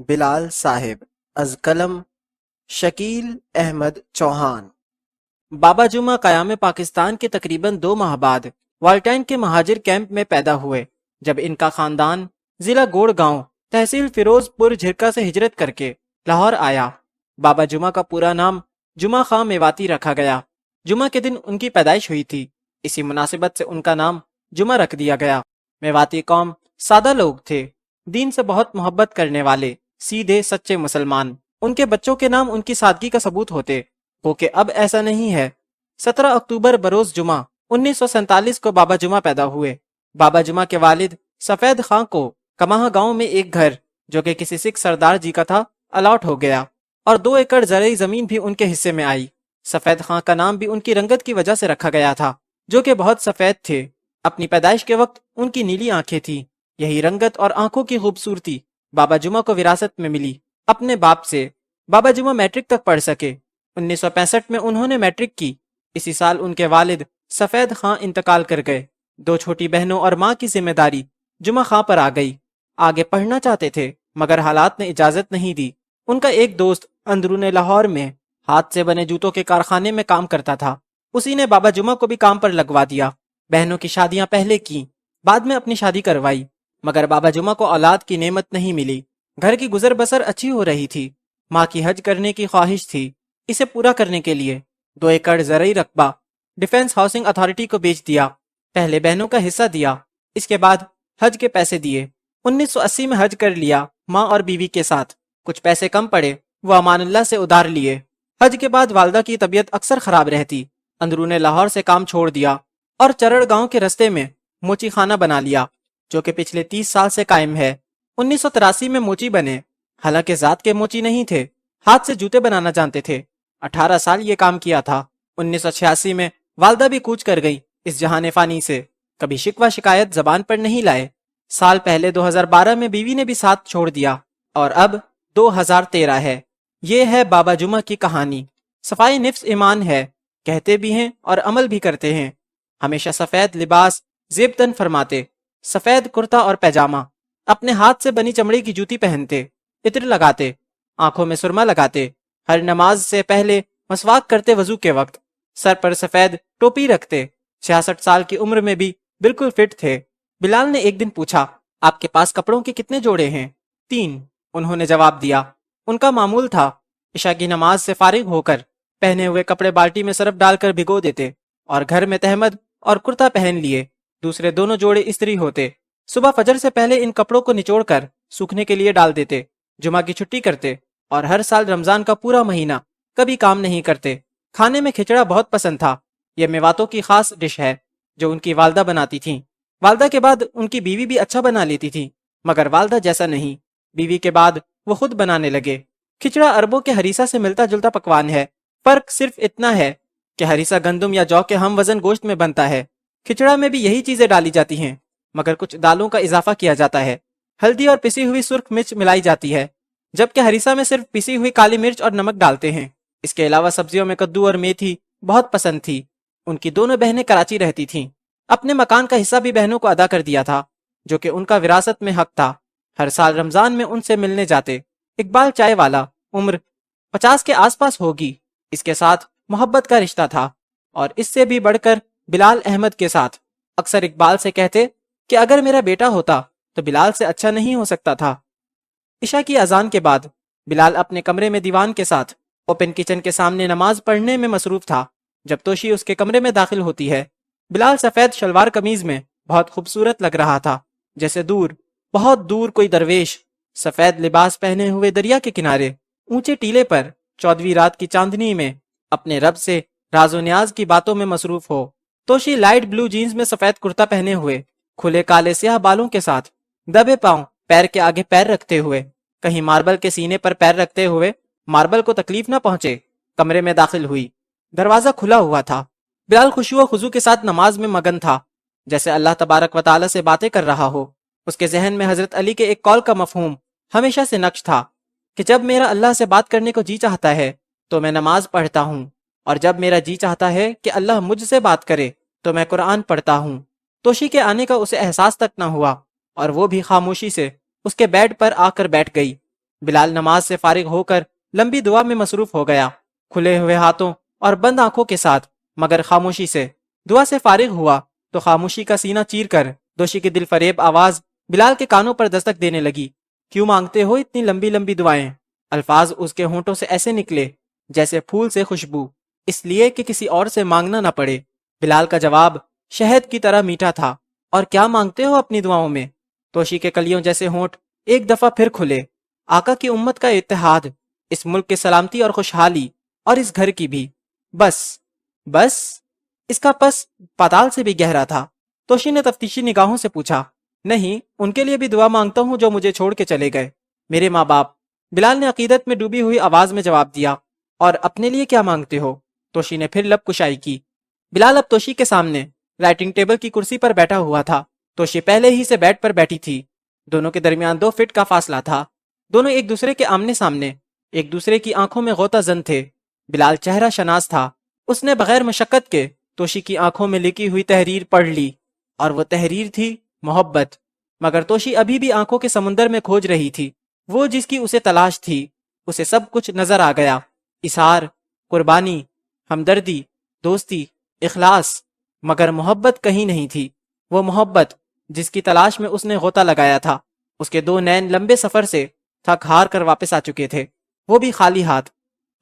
بلال صاحب از قلم شکیل احمد چوہان۔ بابا جمعہ قیام پاکستان کے تقریباً 2 ماہ بعد والٹائن کے مہاجر کیمپ میں پیدا ہوئے، جب ان کا خاندان ضلع گوڑ گاؤں تحصیل فیروز پور جھرکا سے ہجرت کر کے لاہور آیا۔ بابا جمعہ کا پورا نام جمعہ خاں میواتی رکھا گیا۔ جمعہ کے دن ان کی پیدائش ہوئی تھی، اسی مناسبت سے ان کا نام جمعہ رکھ دیا گیا۔ میواتی قوم سادہ لوگ تھے، دین سے بہت محبت کرنے والے، سیدھے سچے مسلمان۔ ان کے بچوں کے نام ان کی سادگی کا ثبوت ہوتے، وہ کہ اب ایسا نہیں ہے۔ 17 اکتوبر بروز جمعہ 1947 کو بابا جمعہ پیدا ہوئے۔ بابا جمعہ کے والد سفید خاں کو کماہا گاؤں میں ایک گھر، جو کہ کسی سکھ سردار جی کا تھا، الاٹ ہو گیا اور 2 ایکڑ زرعی زمین بھی ان کے حصے میں آئی۔ سفید خاں کا نام بھی ان کی رنگت کی وجہ سے رکھا گیا تھا، جو کہ بہت سفید تھے۔ اپنی پیدائش کے وقت ان کی نیلی آنکھیں تھیں۔ یہی رنگت اور آنکھوں کی خوبصورتی بابا جمعہ کو وراثت میں ملی اپنے باپ سے۔ بابا جمعہ میٹرک تک پڑھ سکے۔ 1965 میں انہوں نے میٹرک کی۔ اسی سال ان کے والد سفید خاں انتقال کر گئے۔ 2 چھوٹی بہنوں اور ماں کی ذمہ داری جمعہ خاں پر آ گئی۔ آگے پڑھنا چاہتے تھے مگر حالات نے اجازت نہیں دی۔ ان کا ایک دوست اندرون لاہور میں ہاتھ سے بنے جوتوں کے کارخانے میں کام کرتا تھا، اسی نے بابا جمعہ کو بھی کام پر لگوا دیا۔ بہنوں کی شادیاں پہلے کی، بعد میں اپنی شادی کروائی، مگر بابا جمعہ کو اولاد کی نعمت نہیں ملی۔ گھر کی گزر بسر اچھی ہو رہی تھی۔ ماں کی حج کرنے کی خواہش تھی۔ اسے پورا کرنے کے لیے 2 ایکڑ زرعی رقبہ ڈیفنس ہاؤسنگ اتھارٹی کو بیچ دیا۔ پہلے بہنوں کا حصہ دیا، اس کے بعد حج کے پیسے دیے۔ 1980 میں حج کر لیا ماں اور بیوی کے ساتھ۔ کچھ پیسے کم پڑے، وہ امان اللہ سے ادھار لیے۔ حج کے بعد والدہ کی طبیعت اکثر خراب رہتی، اندرون لاہور سے کام چھوڑ دیا اور چرڑ گاؤں کے رستے میں موچی خانہ بنا لیا، جو کہ پچھلے 30 سال سے قائم ہے۔ 1983 میں موچی بنے، حالانکہ ذات کے موچی نہیں تھے، ہاتھ سے جوتے بنانا جانتے تھے۔ 18 سال یہ کام کیا تھا۔ 1986 میں والدہ بھی کوچ کر گئی اس جہان فانی سے، کبھی شکوہ شکایت زبان پر نہیں لائے۔ سال پہلے 2012 میں بیوی نے بھی ساتھ چھوڑ دیا اور اب 2013 ہے۔ یہ ہے بابا جمعہ کی کہانی۔ صفائی نفس ایمان ہے، کہتے بھی ہیں اور عمل بھی کرتے ہیں۔ ہمیشہ سفید لباس زیب تن فرماتے، سفید کرتا اور پیجامہ، اپنے ہاتھ سے بنی چمڑی کی جوتی پہنتے، عطر لگاتے، آنکھوں میں سرما لگاتے، ہر نماز سے پہلے مسواک کرتے وضو کے وقت، سر پر سفید ٹوپی رکھتے، 66 سال کی عمر میں بھی بالکل فٹ تھے۔ بلال نے ایک دن پوچھا، آپ کے پاس کپڑوں کے کتنے جوڑے ہیں؟ 3، انہوں نے جواب دیا۔ ان کا معمول تھا عشاء کی نماز سے فارغ ہو کر پہنے ہوئے کپڑے بالٹی میں سرف ڈال کر بھگو دیتے اور گھر میں تہمد اور کرتا پہن لیے، دوسرے دونوں جوڑے استری ہوتے۔ صبح فجر سے پہلے ان کپڑوں کو نچوڑ کر سوکھنے کے لیے ڈال دیتے، جمعہ کی چھٹی کرتے اور ہر سال رمضان کا پورا مہینہ کبھی کام نہیں کرتے۔ کھانے میں کھچڑا بہت پسند تھا، یہ میواتوں کی خاص ڈش ہے جو ان کی والدہ بناتی تھیں۔ والدہ کے بعد ان کی بیوی بھی اچھا بنا لیتی تھی، مگر والدہ جیسا نہیں۔ بیوی کے بعد وہ خود بنانے لگے۔ کھچڑا عربوں کے ہریسہ سے ملتا جلتا پکوان ہے، فرق صرف اتنا ہے کہ ہریسہ گندم یا جو کے ہم وزن گوشت میں بنتا ہے، کھچڑا میں بھی یہی چیزیں ڈالی جاتی ہیں، مگر کچھ دالوں کا اضافہ کیا جاتا ہے، ہلدی اور پسی ہوئی سرخ مرچ ملائی جاتی ہے، جبکہ ہریسہ میں صرف پسی ہوئی کالی مرچ اور نمک ڈالتے ہیں۔ اس کے علاوہ سبزیوں میں کدو اور میتھی بہت پسند تھی۔ ان کی دونوں بہنیں کراچی رہتی تھیں۔ اپنے مکان کا حصہ بھی بہنوں کو ادا کر دیا تھا، جو کہ ان کا وراثت میں حق تھا۔ ہر سال رمضان میں ان سے ملنے جاتے۔ اقبال چائے والا، عمر 50 کے آس پاس ہوگی، اس کے ساتھ محبت کا رشتہ تھا، اور اس سے بھی بڑھ کر بلال احمد کے ساتھ۔ اکثر اقبال سے کہتے کہ اگر میرا بیٹا ہوتا تو بلال سے اچھا نہیں ہو سکتا تھا۔ عشاء کی اذان کے بعد بلال اپنے کمرے میں دیوان کے ساتھ اوپن کچن کے سامنے نماز پڑھنے میں مصروف تھا۔ جب توشی اس کے کمرے میں داخل ہوتی ہے، بلال سفید شلوار قمیض میں بہت خوبصورت لگ رہا تھا، جیسے دور، بہت دور کوئی درویش سفید لباس پہنے ہوئے دریا کے کنارے اونچے ٹیلے پر 14ویں رات کی چاندنی میں اپنے رب سے راز و نیاز کی باتوں میں مصروف ہو۔ توشی لائٹ بلو جینز میں سفید کرتا پہنے ہوئے، کھلے کالے سیاہ بالوں کے ساتھ، دبے پاؤں پیر کے آگے پیر رکھتے ہوئے، کہیں ماربل کے سینے پر پیر رکھتے ہوئے ماربل کو تکلیف نہ پہنچے، کمرے میں داخل ہوئی۔ دروازہ کھلا ہوا تھا۔ بلال خشوع و خضوع کے ساتھ نماز میں مگن تھا، جیسے اللہ تبارک و تعالی سے باتیں کر رہا ہو۔ اس کے ذہن میں حضرت علی کے ایک قول کا مفہوم ہمیشہ سے نقش تھا کہ جب میرا اللہ سے بات کرنے کو جی چاہتا ہے تو میں نماز پڑھتا ہوں، اور جب میرا جی چاہتا ہے کہ اللہ مجھ سے بات کرے تو میں قرآن پڑھتا ہوں۔ توشی کے آنے کا اسے احساس تک نہ ہوا، اور وہ بھی خاموشی سے اس کے بیڈ پر آ کر بیٹھ گئی۔ بلال نماز سے فارغ ہو کر لمبی دعا میں مصروف ہو گیا، کھلے ہوئے ہاتھوں اور بند آنکھوں کے ساتھ مگر خاموشی سے دعا سے فارغ ہوا تو خاموشی کا سینہ چیر کر دوشی کی دل فریب آواز بلال کے کانوں پر دستک دینے لگی۔ کیوں مانگتے ہو اتنی لمبی لمبی دعائیں؟ الفاظ اس کے ہونٹوں سے ایسے نکلے جیسے پھول سے خوشبو، اس لیے کہ کسی اور سے مانگنا نہ پڑے۔ بلال کا جواب شہد کی طرح میٹھا تھا۔ اور کیا مانگتے ہو اپنی دعاؤں میں؟ توشی کے کلیوں جیسے ہونٹ ایک دفعہ پھر کھلے۔ آقا کی امت کا اتحاد، اس ملک کی سلامتی اور خوشحالی، اور اس گھر کی بھی۔ بس بس اس کا پس پاتال سے بھی گہرا تھا۔ توشی نے تفتیشی نگاہوں سے پوچھا، نہیں، ان کے لیے بھی دعا مانگتا ہوں جو مجھے چھوڑ کے چلے گئے، میرے ماں باپ۔ بلال نے عقیدت میں ڈوبی ہوئی آواز میں جواب دیا، اور اپنے لیے کیا مانگتے ہو؟ توشی نے پھر لب کشائی کی۔ بلال اب توشی کے سامنے رائٹنگ ٹیبل کی کرسی پر بیٹھا ہوا تھا۔ توشی پہلے ہی سے بیڈ پر بیٹھی تھی۔ دونوں کے درمیان 2 فٹ کا فاصلہ تھا۔ دونوں ایک دوسرے کے آمنے سامنے، ایک دوسرے کی آنکھوں میں غوطہ زن تھے۔ بلال چہرہ شناس تھا۔ اس نے بغیر مشقت کے توشی کی آنکھوں میں لکھی ہوئی تحریر پڑھ لی، اور وہ تحریر تھی محبت۔ مگر توشی ابھی بھی آنکھوں کے سمندر میں کھوج رہی تھی۔ وہ جس کی اسے تلاش تھی، اسے سب کچھ نظر آ گیا۔ اظہار، قربانی، ہمدردی، دوستی، اخلاص، مگر محبت کہیں نہیں تھی۔ وہ محبت جس کی تلاش میں اس نے غوطہ لگایا تھا۔ اس کے 2 نین لمبے سفر سے تھک ہار کر واپس آ چکے تھے، وہ بھی خالی ہاتھ۔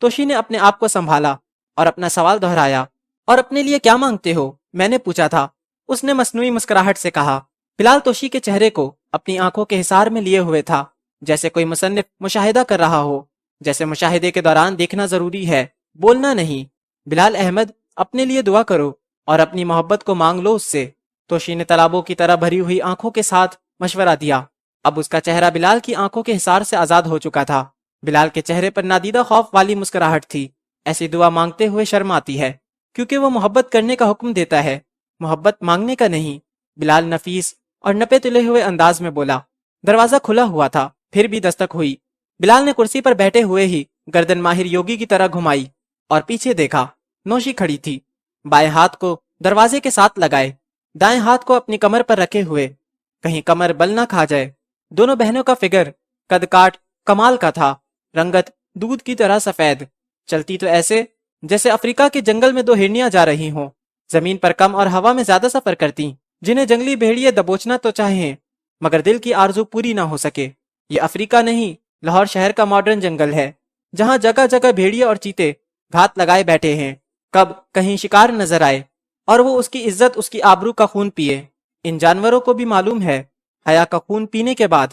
توشی نے اپنے آپ کو سنبھالا اور اپنا سوال دہرایا، اور اپنے لیے کیا مانگتے ہو؟ میں نے پوچھا تھا، اس نے مصنوعی مسکراہٹ سے کہا۔ بلال توشی کے چہرے کو اپنی آنکھوں کے حصار میں لیے ہوئے تھا، جیسے کوئی مصنف مشاہدہ کر رہا ہو، جیسے مشاہدے کے دوران دیکھنا ضروری ہے، بولنا نہیں۔ بلال احمد، اپنے لیے دعا کرو اور اپنی محبت کو مانگ لو اس سے۔ توشی نے تالابوں کی طرح بھری ہوئی آنکھوں کے ساتھ مشورہ دیا۔ اب اس کا چہرہ بلال کی آنکھوں کے حصار سے آزاد ہو چکا تھا۔ بلال کے چہرے پر نادیدہ خوف والی مسکراہٹ تھی۔ ایسی دعا مانگتے ہوئے شرم آتی ہے، کیونکہ وہ محبت کرنے کا حکم دیتا ہے، محبت مانگنے کا نہیں۔ بلال نفیس اور نپے تلے ہوئے انداز میں بولا۔ دروازہ کھلا ہوا تھا، پھر بھی دستک ہوئی۔ بلال نے کرسی پر بیٹھے ہوئے ہی گردن ماہر یوگی کی طرح گھمائی اور پیچھے دیکھا۔ نوشی کھڑی تھی، بائیں ہاتھ کو دروازے کے ساتھ لگائے، دائیں ہاتھ کو اپنی کمر پر رکھے ہوئے، کہیں کمر بل نہ کھا جائے۔ دونوں بہنوں کا فگر قد کاٹ کمال کا تھا، رنگت دودھ کی طرح سفید، چلتی تو ایسے جیسے افریقہ کے جنگل میں 2 ہرنیاں جا رہی ہوں، زمین پر کم اور ہوا میں زیادہ سفر کرتی، جنہیں جنگلی بھیڑیے دبوچنا تو چاہیں مگر دل کی آرزو پوری نہ ہو سکے۔ یہ افریقہ نہیں، لاہور شہر کا ماڈرن جنگل ہے، جہاں جگہ جگہ بھیڑیے اور چیتے گھات لگائے بیٹھے ہیں، کب کہیں شکار نظر آئے اور وہ اس کی عزت، اس کی آبرو کا خون پیے۔ ان جانوروں کو بھی معلوم ہے، حیا کا خون پینے کے بعد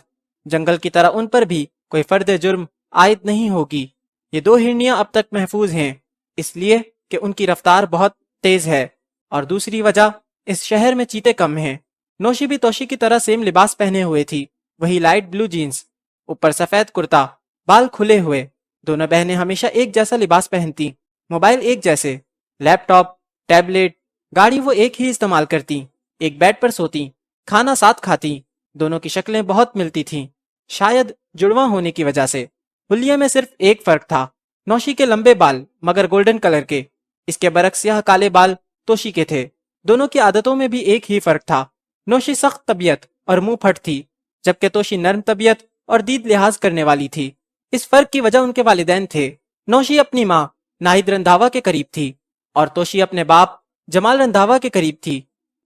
جنگل کی طرح ان پر بھی کوئی فرد جرم عائد نہیں ہوگی۔ یہ 2 ہرنیاں اب تک محفوظ ہیں، اس لیے کہ ان کی رفتار بہت تیز ہے، اور دوسری وجہ اس شہر میں چیتے کم ہیں۔ نوشی بھی توشی کی طرح سیم لباس پہنے ہوئے تھی، وہی لائٹ بلو جینز، اوپر سفید کرتا، بال کھلے ہوئے۔ دونوں بہنیں ہمیشہ ایک جیسا لباس پہنتی، موبائل ایک جیسے، لیپ ٹاپ، ٹیبلٹ، گاڑی وہ ایک ہی استعمال کرتی، ایک بیڈ پر سوتی، کھانا ساتھ کھاتی۔ دونوں کی شکلیں بہت ملتی تھیں، شاید جڑواں ہونے کی وجہ سے۔ حلیے میں صرف ایک فرق تھا، نوشی کے لمبے بال مگر گولڈن کلر کے، اس کے برعکس سیاہ کالے بال توشی کے تھے۔ دونوں کی عادتوں میں بھی ایک ہی فرق تھا، نوشی سخت طبیعت اور منہ پھٹ تھی، جبکہ توشی نرم طبیعت اور دید لحاظ کرنے والی تھی۔ اس فرق کی وجہ ان کے والدین تھے۔ نوشی اپنی ماں ناہید رندھاوا کے قریب تھی، اور توشی اپنے باپ جمال رندھاوا کے قریب تھی۔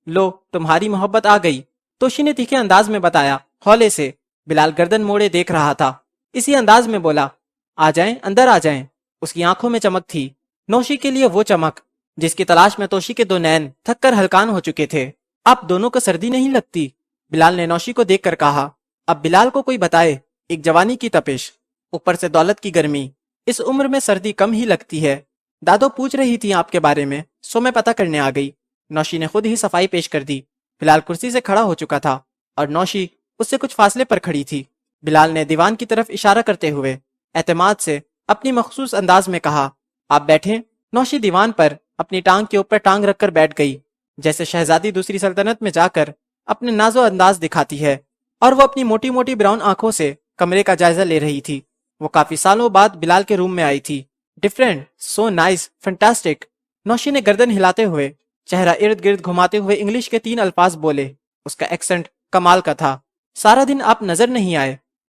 لو، تمہاری محبت آ گئی، توشی نے تیکھے انداز میں بتایا، ہولے سے۔ بلال گردن موڑے دیکھ رہا تھا، اسی انداز میں بولا، آ جائیں، اندر آ جائیں۔ اس کی آنکھوں میں چمک تھی، نوشی کے لیے وہ چمک جس کی تلاش میں توشی کے 2 نین تھک کر ہلکان ہو چکے تھے۔ اب دونوں کو سردی نہیں لگتی؟ بلال نے نوشی کو دیکھ کر کہا۔ اب بلال کو کوئی بتائے، ایک جوانی کی تپش، اوپر سے دولت کی گرمی، اس عمر میں سردی کم ہی لگتی ہے۔ دادو پوچھ رہی تھی آپ کے بارے میں، سو میں پتہ کرنے آ گئی۔ نوشی نے خود ہی صفائی پیش کر دی۔ بلال کرسی سے کھڑا ہو چکا تھا، اور نوشی اس سے کچھ فاصلے پر کھڑی تھی۔ بلال نے دیوان کی طرف اشارہ کرتے ہوئے اعتماد سے اپنی مخصوص انداز میں کہا، آپ بیٹھیں۔ نوشی دیوان پر اپنی ٹانگ کے اوپر ٹانگ رکھ کر بیٹھ گئی، جیسے شہزادی دوسری سلطنت میں جا کر اپنے ناز و انداز دکھاتی ہے، اور وہ اپنی موٹی موٹی براؤن آنکھوں سے کمرے کا جائزہ لے رہی تھی۔ وہ کافی سالوں بعد بلال کے روم میں آئی تھی۔ Different, so nice, fantastic. نوشی نے گردن ہلاتے ہوئے چہرہ ارد گرد گھماتے ہوئے انگلش کے 3 الفاظ بولے۔ اس کا ایکسنٹ کمال کا تھا۔ سارا دن آپ نظر نہیں آئے۔